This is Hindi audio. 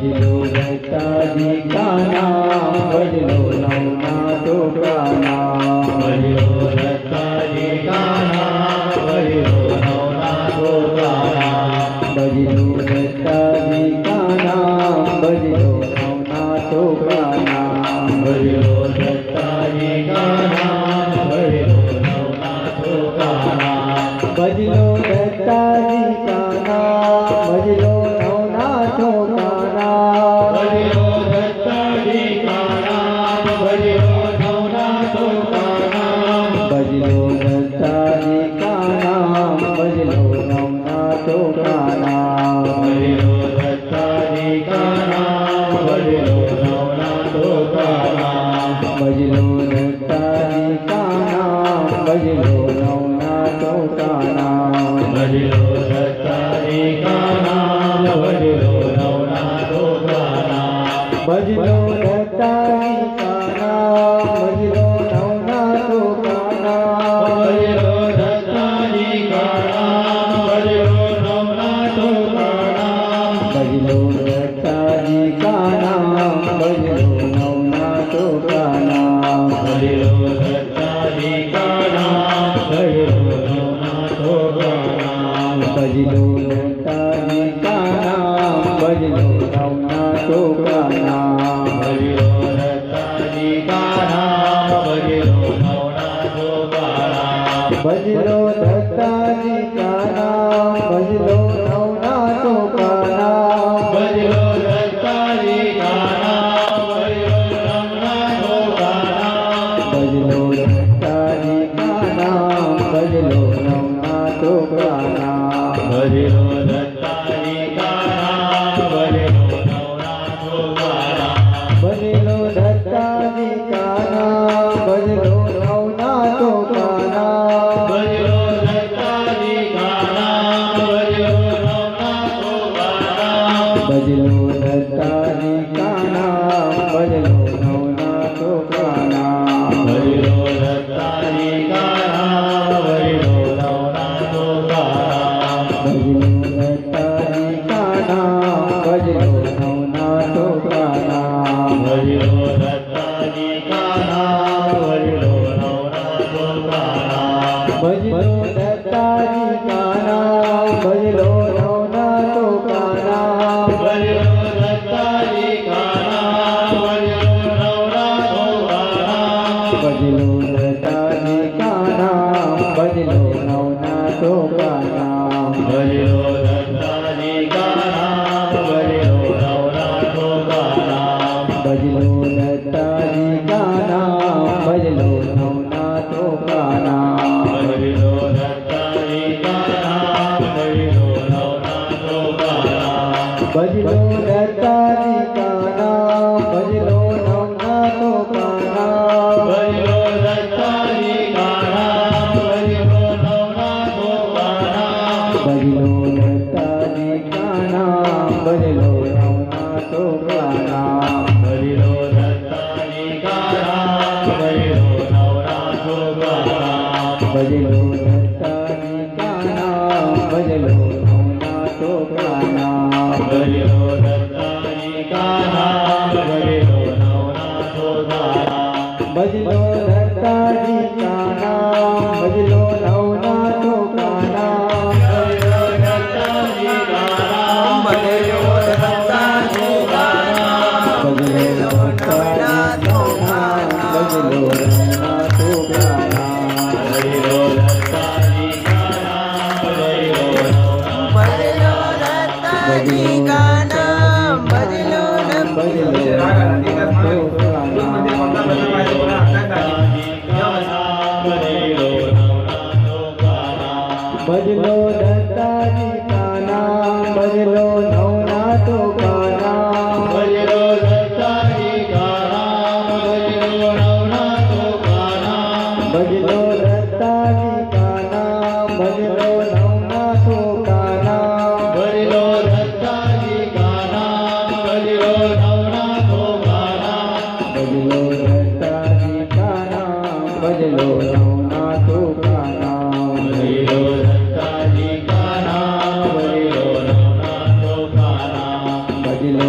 भजलो दत्ताजी का नाम, भजलो नवनाथों का नाम। भजलो दत्ताजी का नाम, भजलो नवनाथों का नाम। भजलो दत्ताजी का नाम, भजलो नवनाथों का नाम। भजलो दत्ताजी का नाम, भजलो नवनाथों का नाम। भजलो दत्ताजी का नाम, भजलो नवनाथों का नाम। भजलो दत्ताजी का नाम, भजलो नवनाथों का नाम। भजलो दत्ताजी का नाम, भजलो नवनाथों का नाम। भजलो दत्ताजी का नाम, भजलो नवनाथों का नाम। भजलो दत्ताजी का नाम, भजलो नवनाथों का नाम। भजलो दत्ताजी का नाम, भजलो नवनाथों का नाम। भजलो दत्ताजी का नाम, भजलो नवनाथों का नाम। भजलो दत्ताजी का नाम, भजलो नवनाथों का नाम। भजलो दत्ताजी का नाम, भजलो नवनाथों का नाम। भजलो दत्ताजी का नाम, भजलो नवनाथों का नाम। भजलो दत्ताजी का नाम, भजलो नवनाथों का नाम। भजलो दत्ताजी का नाम, भजलो नवनाथों का नाम। भजलो दत्ताजी का नाम, भजलो नवनाथों का नाम। भजलो दत्ताजी का नाम, भजलो नवनाथों का नाम। भजलो दत्ताजी का नाम, भजलो नवनाथों का नाम। भजलो दत्ताजी का नाम, भजलो नवनाथों का नाम। भजलो दत्ताजी का नाम, भजलो नवनाथों का नाम। भजलो दत्ताजी का नाम, भजलो नवनाथों का नाम। भजलो दत्ताजी का नाम, भजलो नवनाथों का नाम। भजलो दत्ताजी का नाम, भजलो नवनाथों का नाम। भजलो दत्ताजी का नाम, भजलो नवनाथों का नाम। भजलो दत्ताजी का नाम, भजलो नवनाथों का नाम। भजलो दत्ताजी का नाम, भजलो नवनाथों का नाम। भजलो दत्ताजी का नाम, भजलो नवनाथों का नाम। भजलो दत्ताजी का नाम, भजलो नवनाथों का नाम। भजलो दत्ताजी का नाम, भजलो नवनाथों का नाम। भजलो दत्ताजी का नाम, भजलो नवनाथों का नाम। भजलो दत्ताजी का नाम, भजलो नवनाथों का नाम। भजलो दत्ताजी का नाम, भजलो नवनाथों का नाम। भजलो दत्ताजी का नाम, भजलो नवनाथों का नाम। भजलो दत्ताजी का नाम, भजलो नवनाथों का नाम। भजलो दत्ताजी का नाम, भजलो नवनाथों का नाम। भजलो दत्ताजी का नाम, भजलो नवनाथों का नाम। भजलो दत्ताजी का नाम, भजलो नवनाथों का नाम। भजलो दत्ताजी का नाम, भजलो नवनाथों का नाम। भजलो दत्ताजी का नाम, भजलो नवनाथों का नाम। भजलो दत्ताजी का नाम, भजलो नवनाथों का नाम। भजलो दत्ताजी का नाम, भजलो नवनाथों भजलो दत्ताजी का नाम, भजलो भजलो नवनाथों का नाम। भजलो दत्ताजी का नाम, भजलो नवनाथों का नाम। भजलो दत्ताजी का नाम, भजलो नवनाथों का नाम। भजलो दत्ताजी का नाम, भजलो नवनाथों का नाम। भजलो दत्ताजी का नाम, भजलो नवनाथों का नाम। भजलो दत्ताजी का नाम, भजलो नवनाथों का नाम। भजलो दत्ताजी का नाम, भजलो नवनाथों का नाम। भजलो